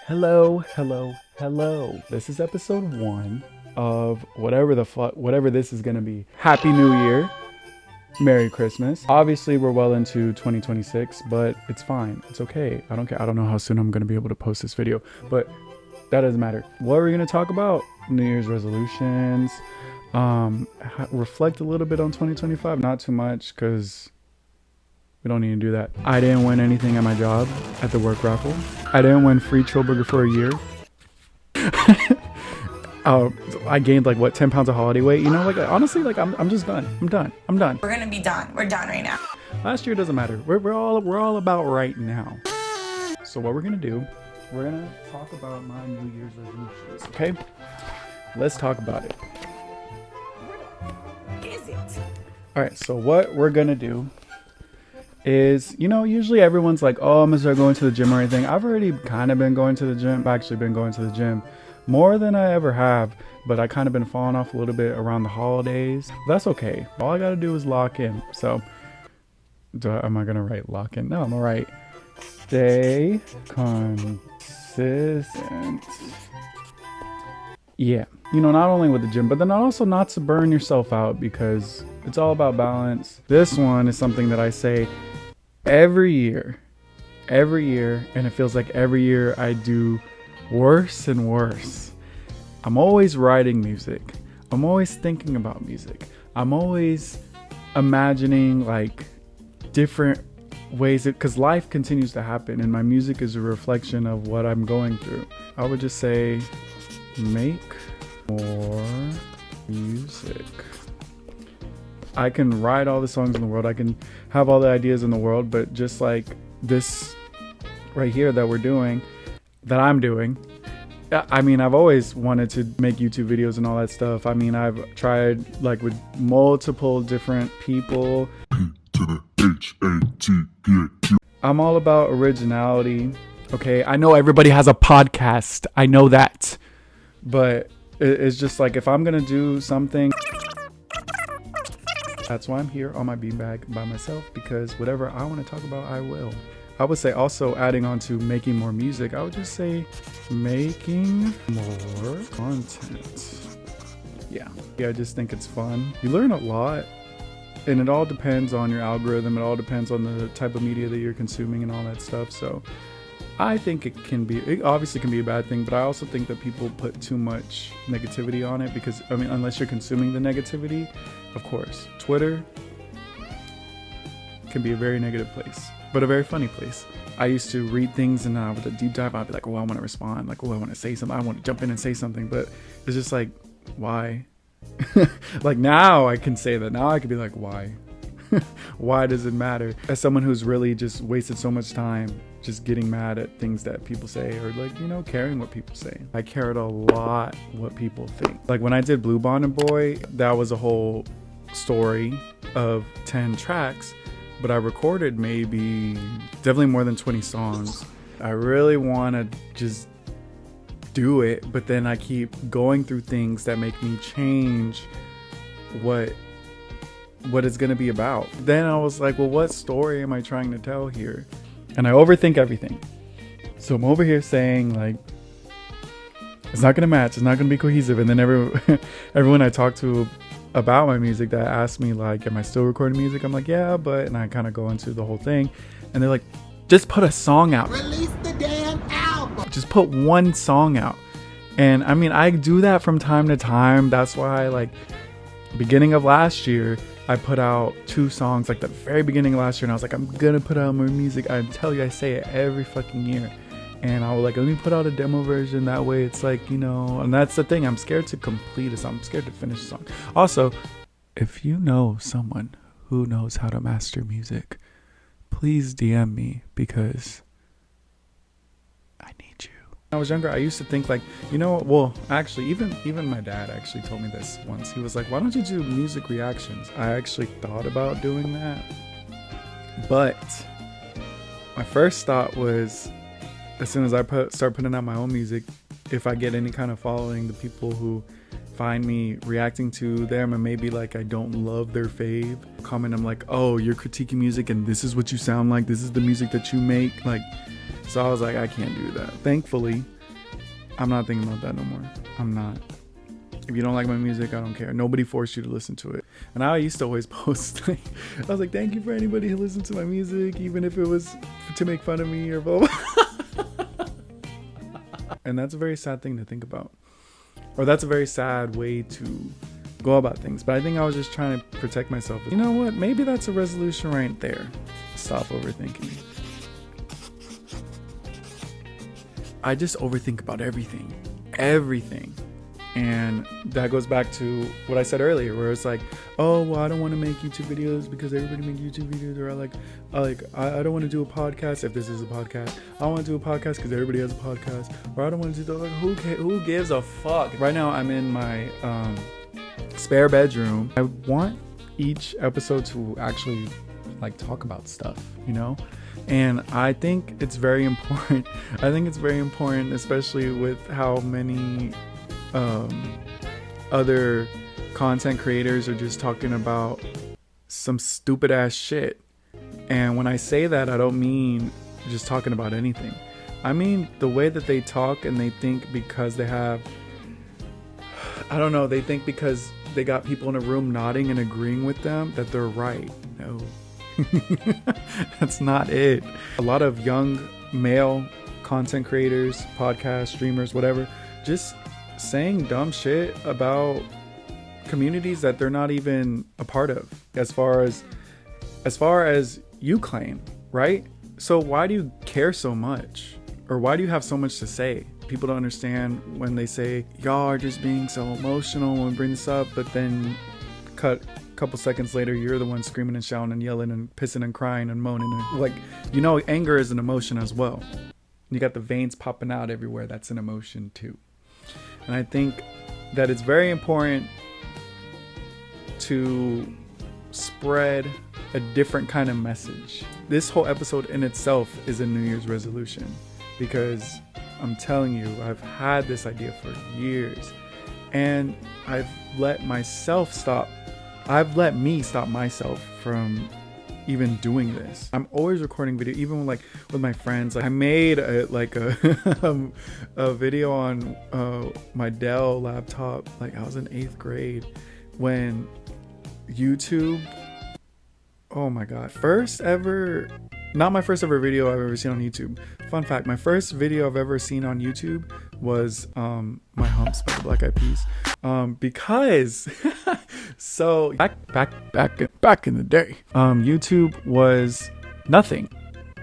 Hello. This is episode 1 of whatever this is gonna be. Happy New Year. Merry Christmas. Obviously, we're well into 2026, but it's fine. It's okay. I don't care. I don't know how soon I'm gonna be able to post this video, but that doesn't matter. What are we gonna talk about? New Year's resolutions. Reflect a little bit on 2025. Not too much, because we don't need to do that. I didn't win anything at my job at the work raffle. I didn't win free Chillburger for a year. I gained 10 pounds of holiday weight. Honestly, I'm just done. I'm done. We're gonna be done. We're done right now. Last year doesn't matter. We're all about right now. So what we're gonna do, we're gonna talk about my New Year's resolutions. Okay? Let's talk about it. What is it? All right. So what we're gonna do is, usually everyone's like, oh, I'm gonna start going to the gym or anything. I've already kind of been going to the gym. I've actually been going to the gym more than I ever have, but I kind of been falling off a little bit around the holidays. That's okay. All I gotta do is lock in. So am I gonna write lock in? No, I'm gonna write stay consistent. Yeah, not only with the gym, but then also not to burn yourself out, because it's all about balance. This one is something that I say every year, and it feels like every year I do worse and worse. I'm always writing music. I'm always thinking about music. I'm always imagining different ways, because life continues to happen, and my music is a reflection of what I'm going through. I would just say, make more music. I can write all the songs in the world. I can have all the ideas in the world, but just like this right here that I'm doing. I've always wanted to make YouTube videos and all that stuff. I've tried with multiple different people. I'm all about originality. Okay, I know everybody has a podcast. I know that. But it's just if I'm gonna do something, that's why I'm here on my beanbag by myself, because whatever I want to talk about, I will. I would say also, adding on to making more music, I would just say making more content. Yeah, I just think it's fun. You learn a lot, and it all depends on your algorithm. It all depends on the type of media that you're consuming and all that stuff. So I think it obviously can be a bad thing, but I also think that people put too much negativity on it, because unless you're consuming the negativity, of course, Twitter can be a very negative place, but a very funny place. I used to read things, and with a deep dive, I'd be like, oh, I want to respond. I want to say something. I want to jump in and say something, but it's just why? Now I can say that. Now I can be like, why? Why does it matter? As someone who's really just wasted so much time just getting mad at things that people say, or caring what people say. I cared a lot what people think. When I did Blue Bonnet Boy, that was a whole story of 10 tracks, but I recorded definitely more than 20 songs. I really want to just do it, but then I keep going through things that make me change what it's going to be about. Then I was like, well, what story am I trying to tell here? And I overthink everything. So I'm over here saying it's not going to match. It's not going to be cohesive. And then everyone I talk to about my music that asks me am I still recording music? I'm like, yeah, but, and I kind of go into the whole thing, and they're like, just put a song out. Release the damn album. Just put one song out. And I do that from time to time. That's why beginning of last year, I put out 2 songs, the very beginning of last year, and I was like, I'm gonna put out more music. I tell you, I say it every fucking year. And I was like, let me put out a demo version, that way it's and that's the thing, I'm scared to complete a song. I'm scared to finish a song. Also, if you know someone who knows how to master music, please DM me, because I need you. When I was younger, I used to think actually, even my dad actually told me this once. He was like, why don't you do music reactions? I actually thought about doing that, but my first thought was, as soon as I start putting out my own music, if I get any kind of following, the people who find me reacting to them, and maybe I don't love their fave comment, I'm like, oh, you're critiquing music and this is what you sound like, this is the music that you make, So I was like, I can't do that. Thankfully, I'm not thinking about that no more. I'm not. If you don't like my music, I don't care. Nobody forced you to listen to it. And I used to always post, like, I was like, thank you for anybody who listened to my music, even if it was to make fun of me or blah, blah. And that's a very sad thing to think about. Or that's a very sad way to go about things. But I think I was just trying to protect myself. You know what? Maybe that's a resolution right there. Stop overthinking. I just overthink about everything. Everything. And that goes back to what I said earlier, where it's like, oh, well, I don't want to make YouTube videos because everybody makes YouTube videos, or I don't want to do a podcast if this is a podcast. I don't want to do a podcast because everybody has a podcast, or I don't want to do that. Like, who gives a fuck? Right now, I'm in my spare bedroom. I want each episode to actually like talk about stuff, you know. And I think it's very important. I think it's very important, especially with how many other content creators are just talking about some stupid ass shit. And when I say that, I don't mean just talking about anything. I mean the way that they talk, and they think because they have, I don't know, they think because they got people in a room nodding and agreeing with them that they're right. No. That's not it. A lot of young male content creators, podcast streamers, whatever, just saying dumb shit about communities that they're not even a part of, as far as you claim, right? So why do you care so much? Or why do you have so much to say? People don't understand when they say, y'all are just being so emotional and bring this up, but then cut a couple seconds later, you're the one screaming and shouting and yelling and pissing and crying and moaning. And, like, you know, anger is an emotion as well. You got the veins popping out everywhere. That's an emotion too. And I think that it's very important to spread a different kind of message. This whole episode in itself is a New Year's resolution, because I'm telling you, I've had this idea for years, and I've let me stop myself from even doing this. I'm always recording video, even with my friends. Like, I made a video on my Dell laptop. Like, I was in 8th grade when YouTube, oh my god, not my first ever video I've ever seen on YouTube. Fun fact, my first video I've ever seen on YouTube was My Humps by the Black Eyed Peas. Because so back in the day, YouTube was nothing.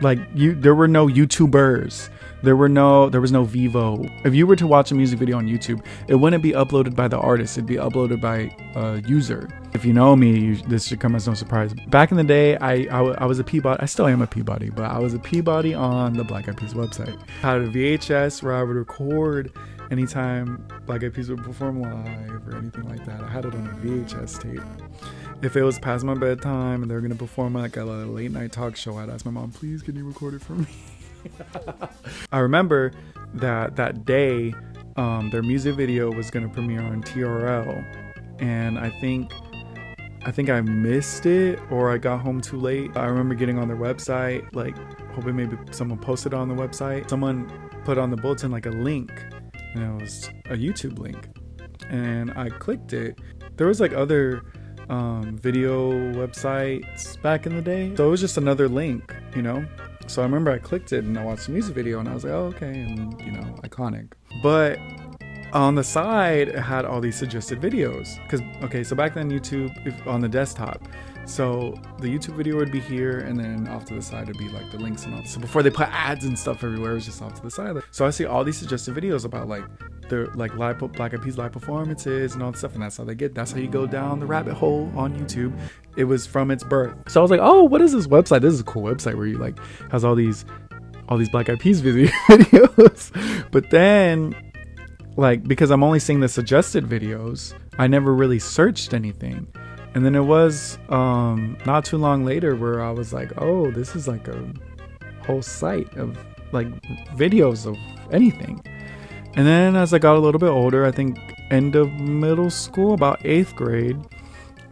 Like, there were no YouTubers. There was no Vivo. If you were to watch a music video on YouTube, it wouldn't be uploaded by the artist. It'd be uploaded by a user. If you know me, this should come as no surprise. Back in the day, I was a Peabody. I still am a Peabody, but I was a Peabody on the Black Eyed Peas website. I had a VHS where I would record anytime Black Eyed Peas would perform live or anything like that. I had it on a VHS tape. If it was past my bedtime and they were going to perform like a late night talk show, I'd ask my mom, please, can you record it for me? I remember that day, their music video was going to premiere on TRL, and I think I missed it, or I got home too late. I remember getting on their website, like hoping maybe someone posted it on the website. Someone put on the bulletin like a link, and it was a YouTube link, and I clicked it. There was like other video websites back in the day, so it was just another link, you know. So I remember I clicked it and I watched the music video and I was like, oh, okay, and you know, iconic. But on the side, it had all these suggested videos. So back then YouTube, on the desktop, so the YouTube video would be here, and then off to the side would be like the links and all. So before they put ads and stuff everywhere, it was just off to the side. So I see all these suggested videos about like their like Black Eyed Peas live performances and all that stuff, and that's how you go down the rabbit hole on YouTube. It was from its birth. So I was like, oh, what is this website? This is a cool website where you like has all these Black Eyed Peas videos. But then, like, because I'm only seeing the suggested videos, I never really searched anything. And then it was not too long later where I was like, oh, this is like a whole site of like videos of anything. And then as I got a little bit older, I think end of middle school, about 8th grade,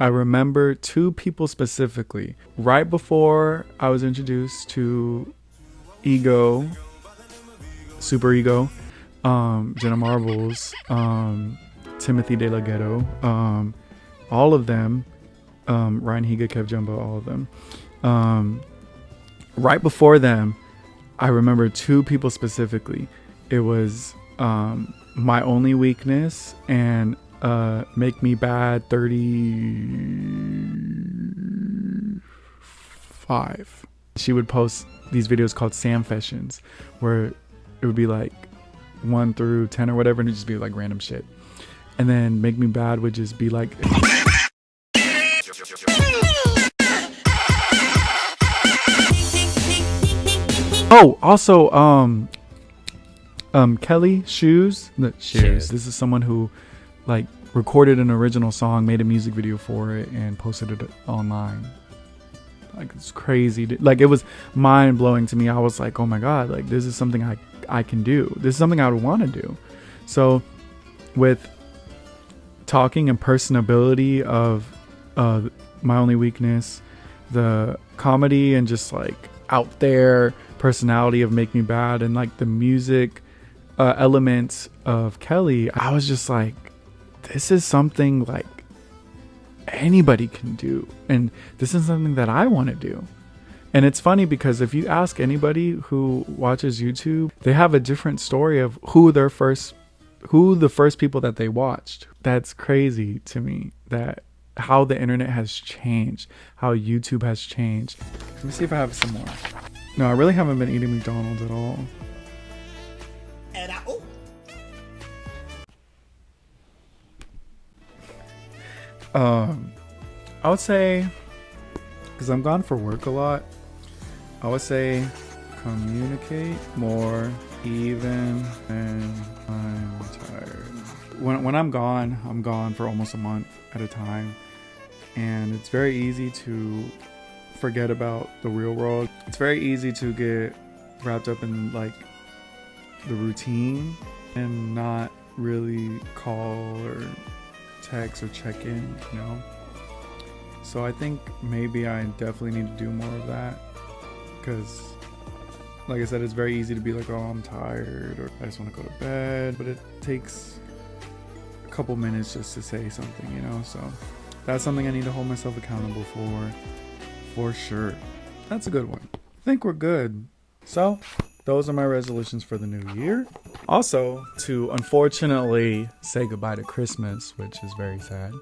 I remember 2 people specifically. Right before I was introduced to Ego, Super Ego, Jenna Marbles, Timothy De La Ghetto, all of them, Ryan Higa, Kev Jumbo, all of them. Right before them, I remember two people specifically. It was My Only Weakness and Make Me Bad 35. She would post these videos called Samfessions, where it would be like 1 through 10 or whatever, and it'd just be like random shit. And then Make Me Bad would just be like... Oh, also, Kelly Shoes. This is someone who like recorded an original song, made a music video for it, and posted it online. Like, it's crazy. Like, it was mind blowing to me. I was like, oh my God, like this is something I can do. This is something I would want to do. So with talking and personability of My Only Weakness, the comedy and just like out there personality of Make Me Bad, and like the music elements of Kelly, I was just like, this is something like anybody can do, and this is something that I want to do. And it's funny because if you ask anybody who watches YouTube, they have a different story of who the first people that they watched. That's crazy to me, that how the internet has changed, how YouTube has changed. Let me see if I have some more. No, I really haven't been eating McDonald's at all. And I would say, because I'm gone for work a lot, I would say communicate more even when I'm tired. When I'm gone for almost a month at a time, and it's very easy to forget about the real world. It's very easy to get wrapped up in like the routine and not really call or text or check in, you know. So I think maybe I definitely need to do more of that, because like I said, it's very easy to be like, oh, I'm tired, or I just want to go to bed, but it takes a couple minutes just to say something, you know. So that's something I need to hold myself accountable for sure. That's a good one. I think we're good. So those are my resolutions for the new year. Also, to unfortunately say goodbye to Christmas, which is very sad.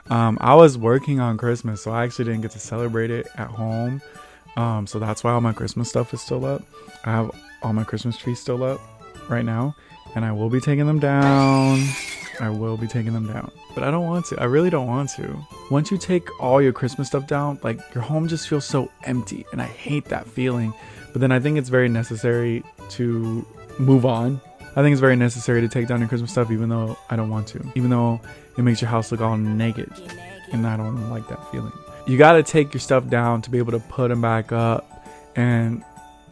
I was working on Christmas, so I actually didn't get to celebrate it at home. So that's why all my Christmas stuff is still up. I have all my Christmas trees still up right now, and I will be taking them down. But I don't want to. I really don't want to. Once you take all your Christmas stuff down, like, your home just feels so empty, and I hate that feeling. But then I think it's very necessary to move on. I think it's very necessary to take down your Christmas stuff, even though I don't want to. Even though it makes your house look all naked, and I don't like that feeling. You got to take your stuff down to be able to put them back up. And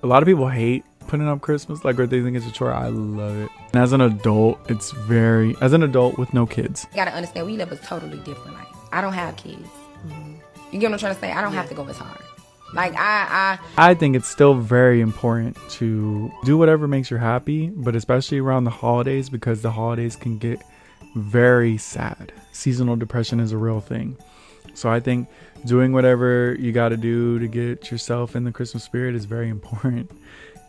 a lot of people hate putting up Christmas, like, or they think it's a chore. I love it. And as an adult, as an adult with no kids. You gotta understand, we live a totally different life. I don't have kids. You get what I'm trying to say? I don't have to go as hard. Like, I think it's still very important to do whatever makes you happy, but especially around the holidays, because the holidays can get very sad. Seasonal depression is a real thing. So I think doing whatever you got to do to get yourself in the Christmas spirit is very important.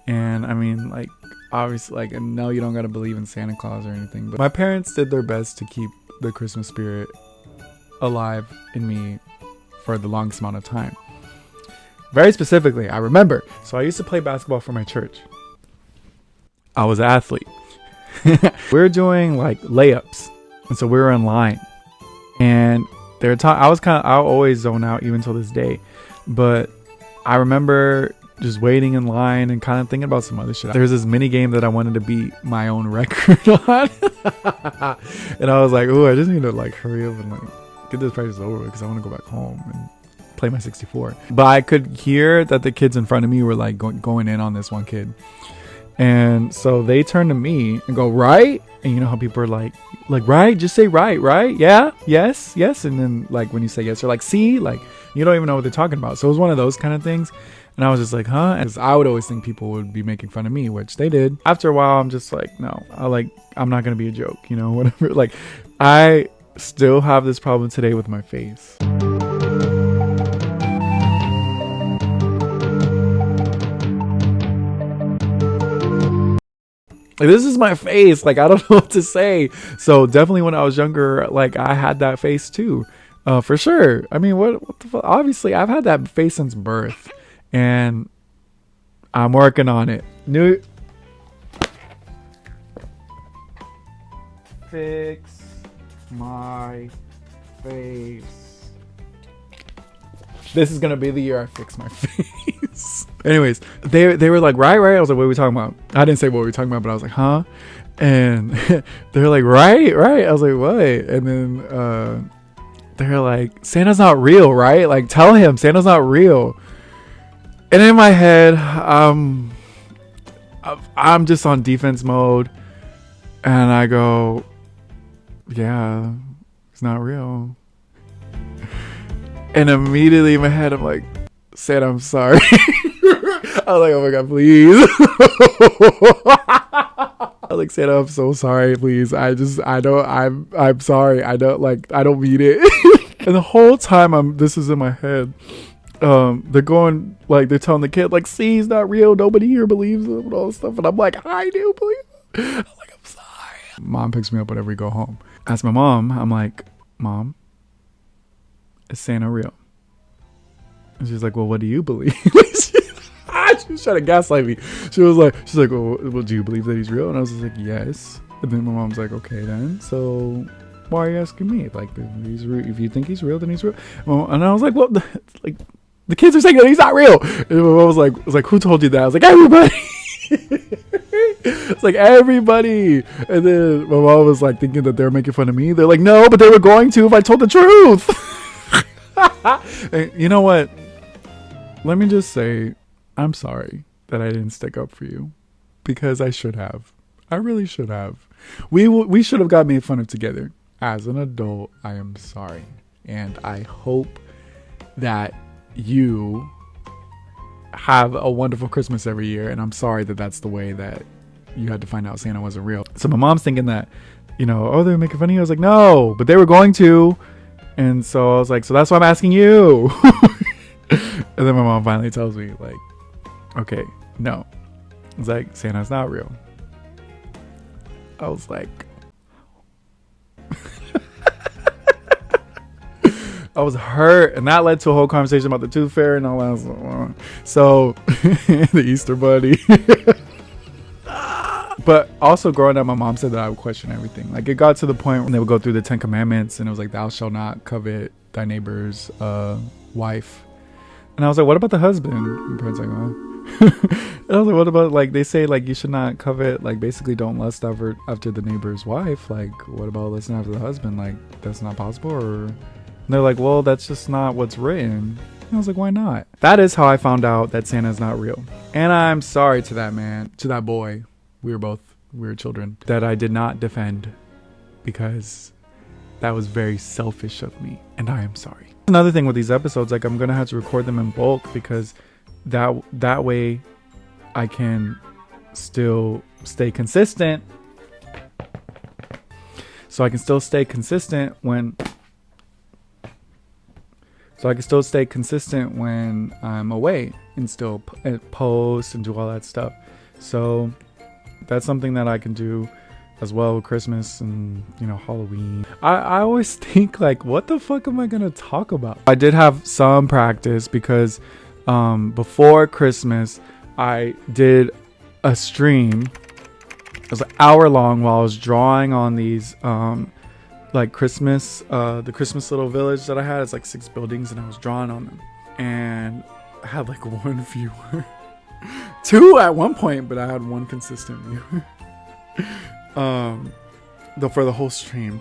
And I mean, like, obviously, like, no, you don't got to believe in Santa Claus or anything, but my parents did their best to keep the Christmas spirit alive in me for the longest amount of time. Very specifically, I remember. So I used to play basketball for my church. I was an athlete. We were doing like layups, and so we were in line, and they were I always zone out even till this day, but I remember just waiting in line and kind of thinking about some other shit. There was this mini game that I wanted to beat my own record on, and I was like, "Ooh, I just need to like hurry up and like get this practice over with, because I want to go back home and play my 64." But I could hear that the kids in front of me were like going in on this one kid, And so they turn to me and go, right? And you know how people are like, right? Just say right, right? Yeah, yes, yes. And then like when you say yes, they're like, see, like you don't even know what they're talking about. So it was one of those kind of things. And I was just like, huh? And I would always think people would be making fun of me, which they did. After a while, I'm just like, no, I'm not going to be a joke, you know, whatever. Like I still have this problem today with my face. Like, this is my face. Like, I don't know what to say. So definitely when I was younger, like I had that face too, for sure. I mean, what the fuck? Obviously I've had that face since birth and I'm working on it. Fix my face. This is gonna be the year I fix my face. Anyways, they were like, right. I was like, what are we talking about? I didn't say what we were talking about, but I was like, huh? And they're like, right. I was like, what? And then they're like, Santa's not real, right? Like, tell him Santa's not real. And in my head, I'm just on defense mode, and I go, yeah, it's not real. And immediately in my head, I'm like, Santa, I'm sorry. I was like, oh my God, please. I was like, Santa, I'm so sorry, please. I'm sorry. I don't mean it. And the whole time this is in my head. They're going, like, they're telling the kid, like, see, he's not real. Nobody here believes him and all this stuff. And I'm like, I do believe him. I'm like, I'm sorry. Mom picks me up whenever we go home. Ask my mom. I'm like, Mom, is Santa real? And she's like, well, what do you believe? She was trying to gaslight me. She's like, well, do you believe that he's real? And I was just like, yes. And then my mom's like, okay, then. So why are you asking me? Like, if you think he's real, then he's real. And I was like, well, like, the kids are saying that he's not real. And my mom was like, who told you that? I was like, everybody. It's like, everybody. And then my mom was like thinking that they were making fun of me. They're like, no, but they were going to if I told the truth. And you know what? Let me just say, I'm sorry that I didn't stick up for you, because I should have. I really should have. We should have got made fun of together. As an adult, I am sorry. And I hope that you have a wonderful Christmas every year. And I'm sorry that that's the way that you had to find out Santa wasn't real. So my mom's thinking that, you know, oh, they're making fun of you. I was like, no, but they were going to. And so I was like, so that's why I'm asking you. And then my mom finally tells me, like, okay, no. It's like, Santa's not real. I was like, I was hurt, and that led to a whole conversation about the tooth fairy and all that. So the Easter bunny. But also growing up, my mom said that I would question everything. Like, it got to the point when they would go through the 10 Commandments, and it was like, thou shalt not covet thy neighbor's wife. And I was like, what about the husband? And parents like, what? And I was like, what about, like, they say, like, you should not covet, like, basically don't lust after the neighbor's wife. Like, what about lusting after the husband? Like, that's not possible? Or and they're like, well, that's just not what's written. And I was like, why not? That is how I found out that Santa's not real. And I'm sorry to that man, to that boy. We were children, that I did not defend, because that was very selfish of me, and I am sorry. Another thing with these episodes, like, I'm gonna have to record them in bulk, because that way I can still stay consistent. So I can still stay consistent when I'm away, and still post and do all that stuff. So that's something that I can do as well with Christmas and, you know, Halloween. I always think, like, what the fuck am I gonna talk about? I did have some practice, because before Christmas I did a stream. It was an hour long while I was drawing on these like Christmas, the Christmas little village that I had. It's like 6 buildings, and I was drawing on them, and I had like 1 viewer. 2 at one point, but I had 1 consistent viewer. For the whole stream,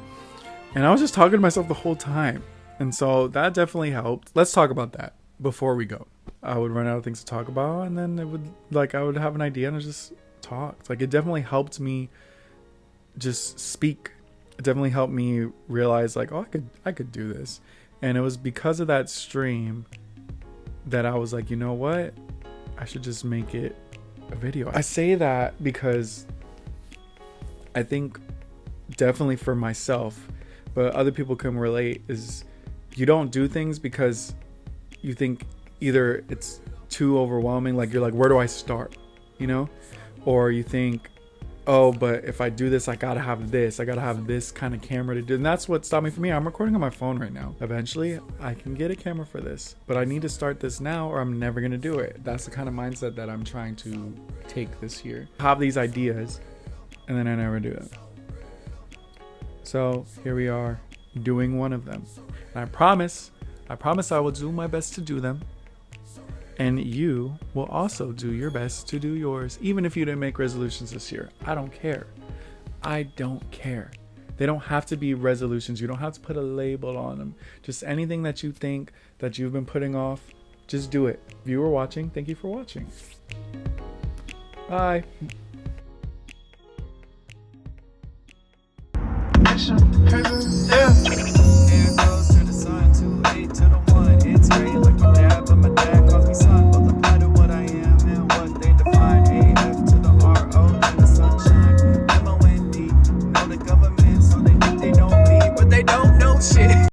and I was just talking to myself the whole time, and so that definitely helped. Let's talk about that before we go. I would run out of things to talk about, and then it would, like, I would have an idea and I just talked. Like, it definitely helped me just speak. It definitely helped me realize, like, oh, I could do this. And it was because of that stream that I was like, you know what? I should just make it a video. I say that because I think definitely for myself, but other people can relate, is you don't do things because you think either it's too overwhelming, like you're like, where do I start? You know? Or you think, oh, but if I do this, I gotta have this kind of camera to do. And that's what stopped me from me. I'm recording on my phone right now. Eventually I can get a camera for this, but I need to start this now or I'm never gonna do it. That's the kind of mindset that I'm trying to take this year. I have these ideas and then I never do it. So here we are doing one of them. And I promise I will do my best to do them. And you will also do your best to do yours, even if you didn't make resolutions this year. I don't care. I don't care. They don't have to be resolutions. You don't have to put a label on them. Just anything that you think that you've been putting off, just do it. If you were watching, thank you for watching. Bye. Shit.